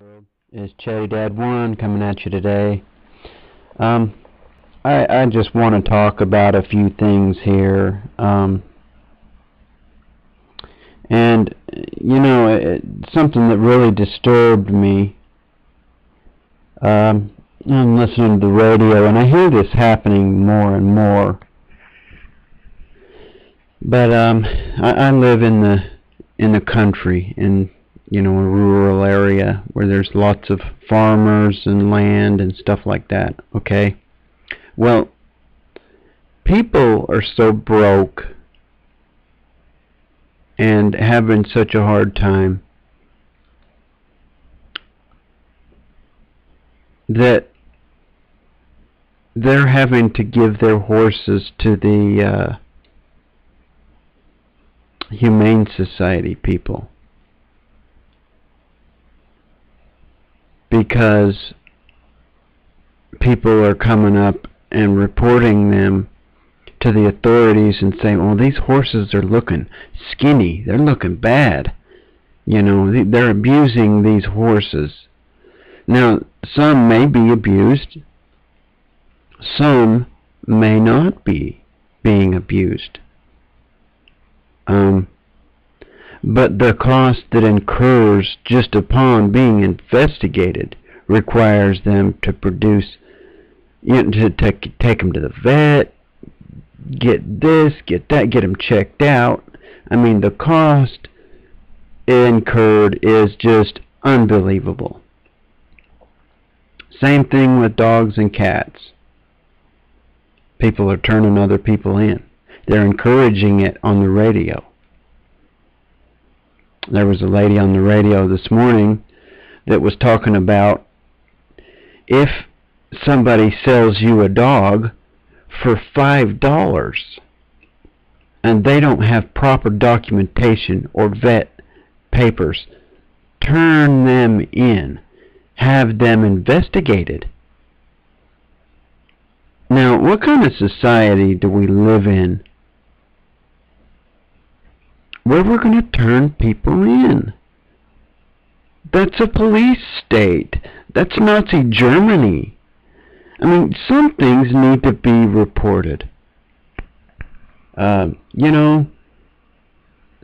World is Cherry Dad 1 coming at you today. I just want to talk about a few things here. And, you know, something that really disturbed me. I'm listening to the radio, and I hear this happening more and more. But I live in the country, in a rural area where there's lots of farmers and land and stuff like that. Okay, well, people are so broke and having such a hard time that they're having to give their horses to the Humane Society people, because people are coming up and reporting them to the authorities and saying, well, these horses are looking skinny, they're looking bad, they're abusing these horses. Now, some may be abused, some may not be being abused. But the cost that incurs just upon being investigated requires them to produce, to take them to the vet, get this, get that, get them checked out. I mean, the cost incurred is just unbelievable. Same thing with dogs and cats. People are turning other people in. They're encouraging it on the radio. There was a lady on the radio this morning that was talking about if somebody sells you a dog for $5 and they don't have proper documentation or vet papers, turn them in. Have them investigated. Now, what kind of society do we live in where we're going to turn people in? That's a police state. That's Nazi Germany. I mean, some things need to be reported. Some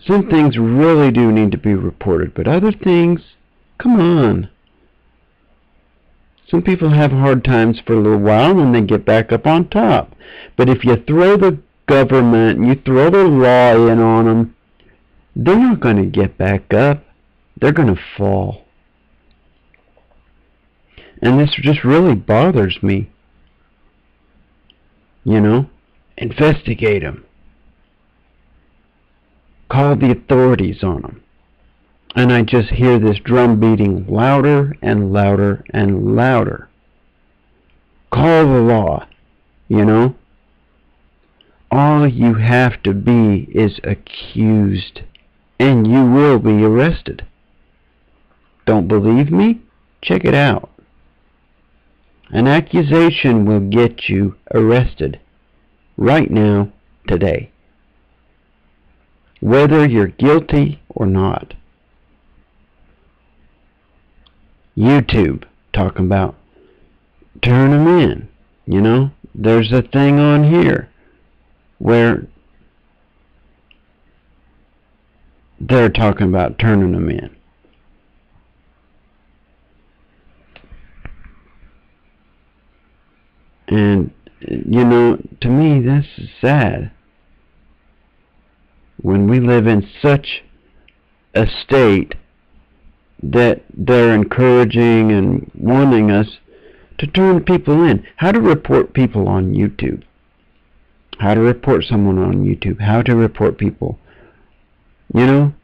things really do need to be reported, but other things, come on. Some people have hard times for a little while and they get back up on top. But if you throw the government and you throw the law in on them, they're not going to get back up. They're going to fall. And this just really bothers me. Investigate them. Call the authorities on them. And I just hear this drum beating louder and louder and louder. Call the law, All you have to be is accused, and you will be arrested. Don't believe me? Check it out. An accusation will get you arrested right now, today, whether you're guilty or not. YouTube talking about turn them in. There's a thing on here where they're talking about turning them in. And, to me, this is sad. When we live in such a state that they're encouraging and wanting us to turn people in. How to report people on YouTube. How to report someone on YouTube. How to report people. And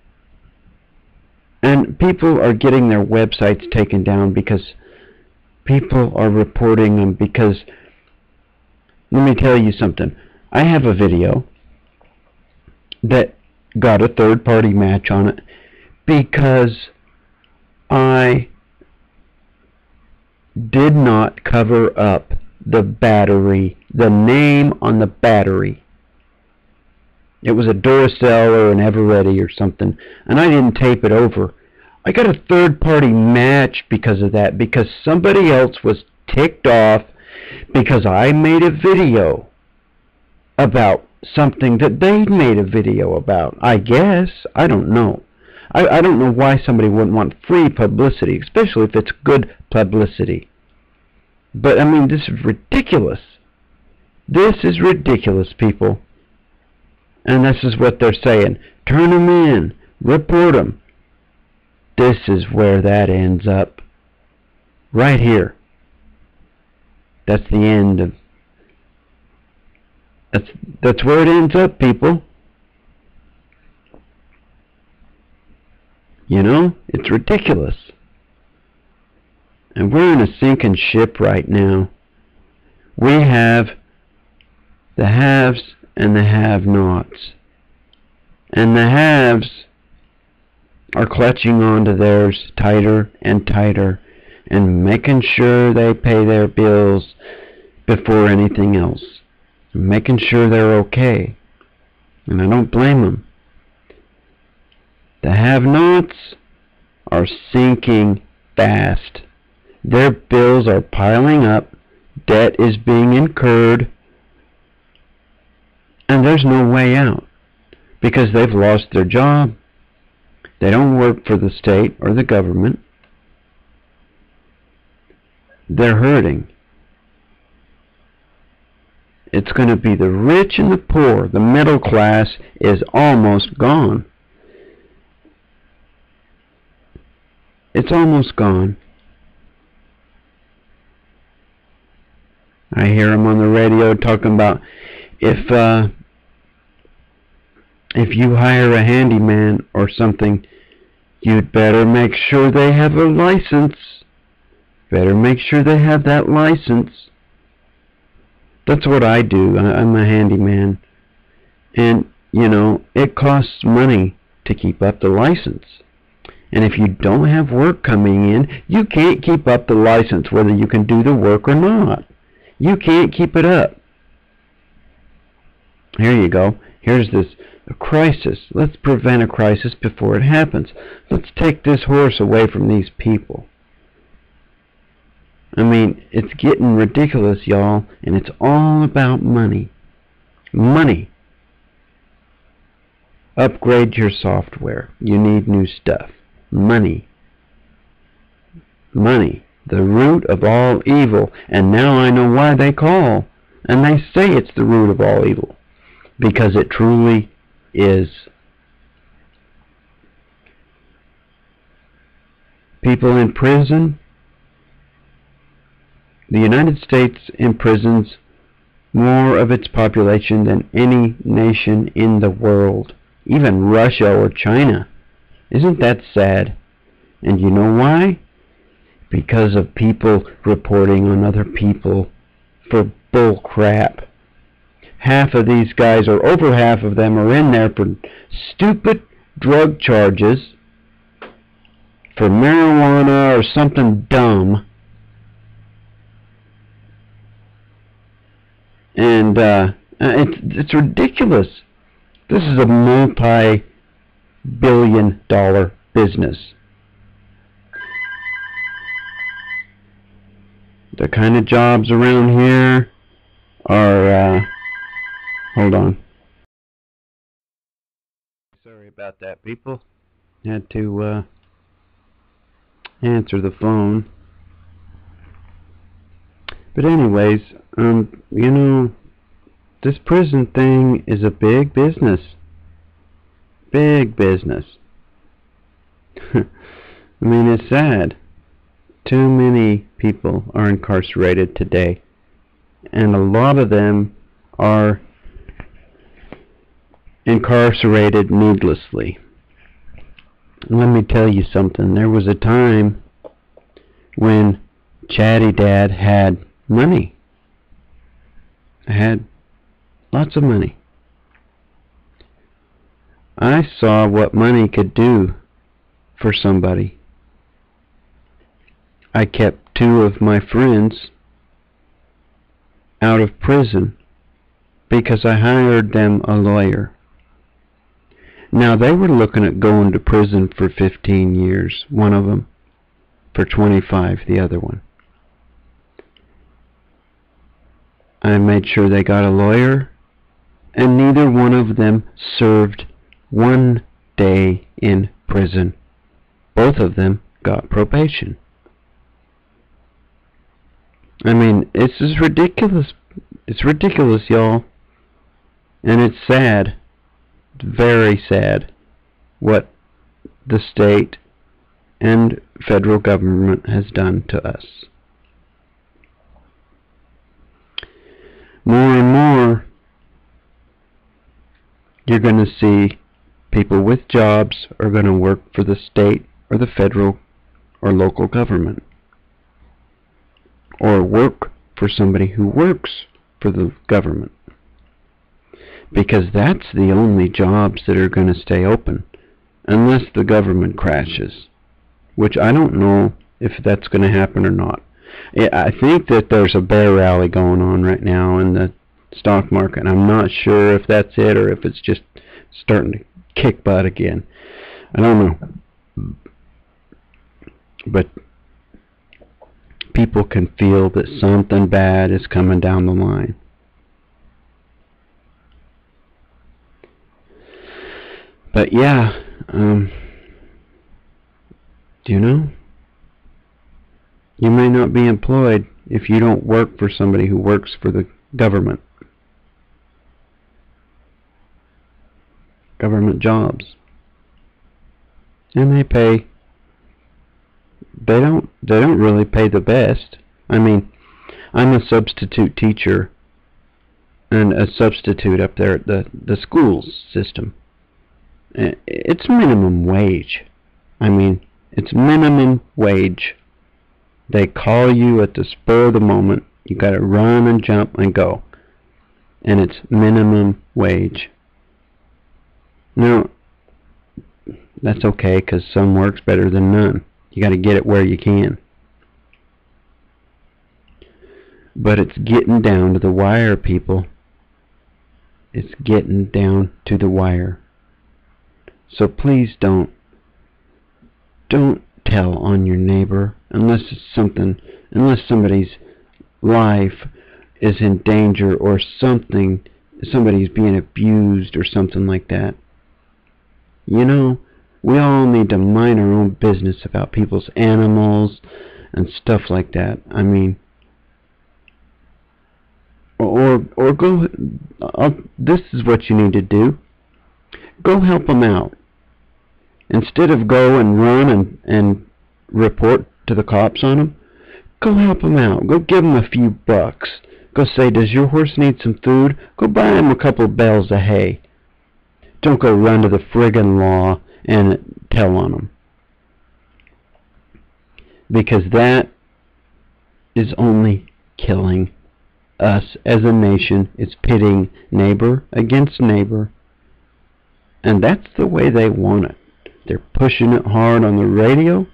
people are getting their websites taken down because people are reporting them because, let me tell you something. I have a video that got a third-party match on it because I did not cover up the battery, the name on the battery. It was a Duracell or an Eveready or something, and I didn't tape it over. I got a third-party match because of that, because somebody else was ticked off because I made a video about something that they made a video about. I guess. I don't know. I don't know why somebody wouldn't want free publicity, especially if it's good publicity. But, I mean, this is ridiculous. This is ridiculous, people. And this is what they're saying. Turn them in. Report them. This is where that ends up. Right here. That's the end of... That's where it ends up, people. You know, it's ridiculous. And we're in a sinking ship right now. We have the haves and the have-nots. And the haves are clutching onto theirs tighter and tighter and making sure they pay their bills before anything else. Making sure they're okay. And I don't blame them. The have-nots are sinking fast. Their bills are piling up. Debt is being incurred. And there's no way out. Because they've lost their job. They don't work for the state or the government. They're hurting. It's going to be the rich and the poor. The middle class is almost gone. It's almost gone. I hear them on the radio talking about if you hire a handyman or something, you'd better make sure they have a license. Better make sure they have that license. That's what I do. I'm a handyman. And, you know, it costs money to keep up the license. And if you don't have work coming in, you can't keep up the license whether you can do the work or not. You can't keep it up. Here you go. Here's this crisis. Let's prevent a crisis before it happens. Let's take this horse away from these people. I mean, it's getting ridiculous, y'all, and it's all about money. Money. Upgrade your software. You need new stuff. Money. Money. The root of all evil. And now I know why they call. And they say it's the root of all evil. Because it truly is. People in prison. The United States imprisons more of its population than any nation in the world. Even Russia or China. Isn't that sad? And you know why? Because of people reporting on other people for bull crap. Half of these guys, or over half of them, are in there for stupid drug charges, for marijuana or something dumb. And it's ridiculous. This is a multi-billion-dollar business. The kind of jobs around here are, hold on. Sorry about that, people. Had to answer the phone. But anyways, you know, this prison thing is a big business. Big business. I mean, it's sad. Too many people are incarcerated today. And a lot of them are incarcerated needlessly. Let me tell you something. There was a time when Chatty Dad had money. Had lots of money. I saw what money could do for somebody. I kept 2 of my friends out of prison because I hired them a lawyer. Now, they were looking at going to prison for 15 years, one of them, for 25, the other one. I made sure they got a lawyer, and neither one of them served 1 day in prison. Both of them got probation. I mean, this is ridiculous. It's ridiculous, y'all. And it's sad, very sad, what the state and federal government has done to us. More and more, you're going to see people with jobs are going to work for the state or the federal or local government, or work for somebody who works for the government, because that's the only jobs that are going to stay open unless the government crashes, which I don't know if that's going to happen or not. I think that there's a bear rally going on right now in the stock market. I'm not sure if that's it or if it's just starting to kick butt again. I don't know. But people can feel that something bad is coming down the line. But yeah, you know, you may not be employed if you don't work for somebody who works for the government. Government jobs. And they pay, they don't really pay the best. I mean, I'm a substitute teacher and a substitute up there at the schools system. It's minimum wage. I mean, it's minimum wage. They call you at the spur of the moment. You got to run and jump and go. And it's minimum wage. Now, that's okay, because some work's better than none. You got to get it where you can. But it's getting down to the wire, people. It's getting down to the wire. So please don't tell on your neighbor unless somebody's life is in danger or somebody's being abused or something like that. You know, we all need to mind our own business about people's animals and stuff like that. I mean, or go, this is what you need to do. Go help them out. Instead of go and run and report to the cops on them, go help them out. Go give them a few bucks. Go say, does your horse need some food? Go buy him a couple of bales of hay. Don't go run to the friggin' law and tell on them. Because that is only killing us as a nation. It's pitting neighbor against neighbor. And that's the way they want it. They're pushing it hard on the radio.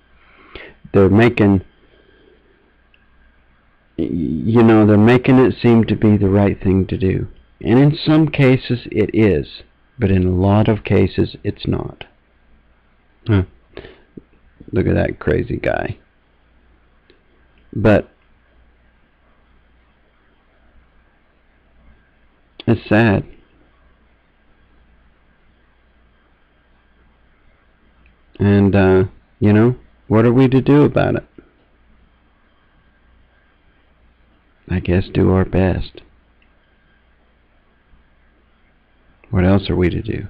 They're making, they're making it seem to be the right thing to do. And in some cases it is. But in a lot of cases it's not. Huh. Look at that crazy guy. But it's sad. And, what are we to do about it? I guess do our best. What else are we to do?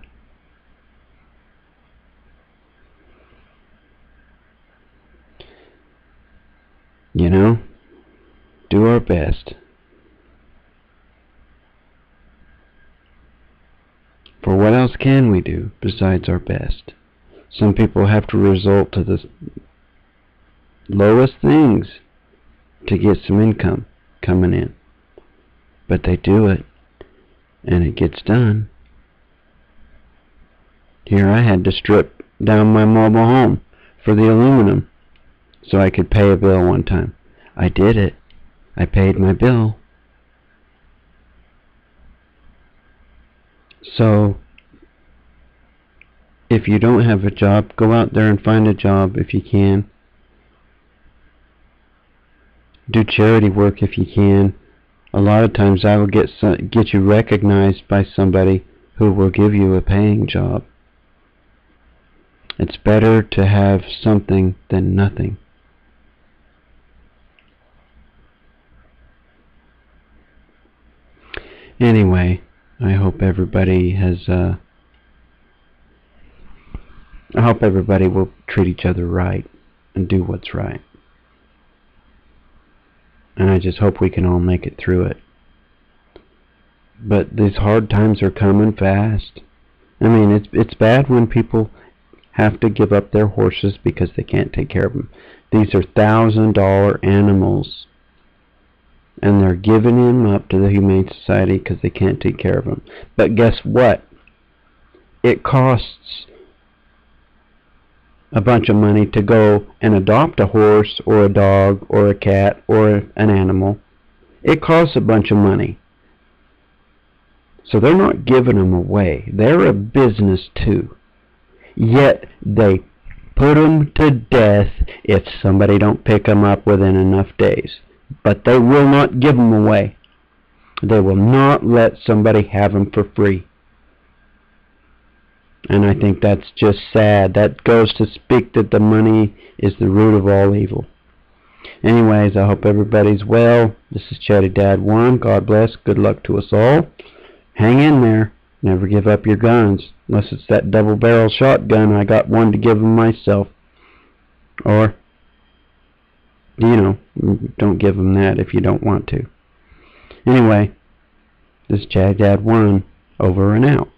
Do our best. For what else can we do besides our best? Some people have to resort to the lowest things to get some income coming in. But they do it, and it gets done. Here I had to strip down my mobile home for the aluminum so I could pay a bill one time. I did it. I paid my bill. So If you don't have a job, go out there and find a job if you can. Do charity work if you can. A lot of times I will get you recognized by somebody who will give you a paying job. It's better to have something than nothing. Anyway, I hope everybody will treat each other right and do what's right. And I just hope we can all make it through it. But these hard times are coming fast. I mean, it's bad when people have to give up their horses because they can't take care of them. These are $1,000 animals, and they're giving them up to the Humane Society because they can't take care of them. But guess what? It costs a bunch of money to go and adopt a horse or a dog or a cat or an animal. It costs a bunch of money. So they're not giving them away. They're a business too. Yet they put them to death if somebody don't pick them up within enough days. But they will not give them away. They will not let somebody have them for free. And I think that's just sad. That goes to speak that the money is the root of all evil. Anyways, I hope everybody's well. This is Chatty Dad 1. God bless. Good luck to us all. Hang in there. Never give up your guns. Unless it's that double-barrel shotgun. I got one to give them myself. Or, you know, don't give them that if you don't want to. Anyway, this is Chatty Dad 1. Over and out.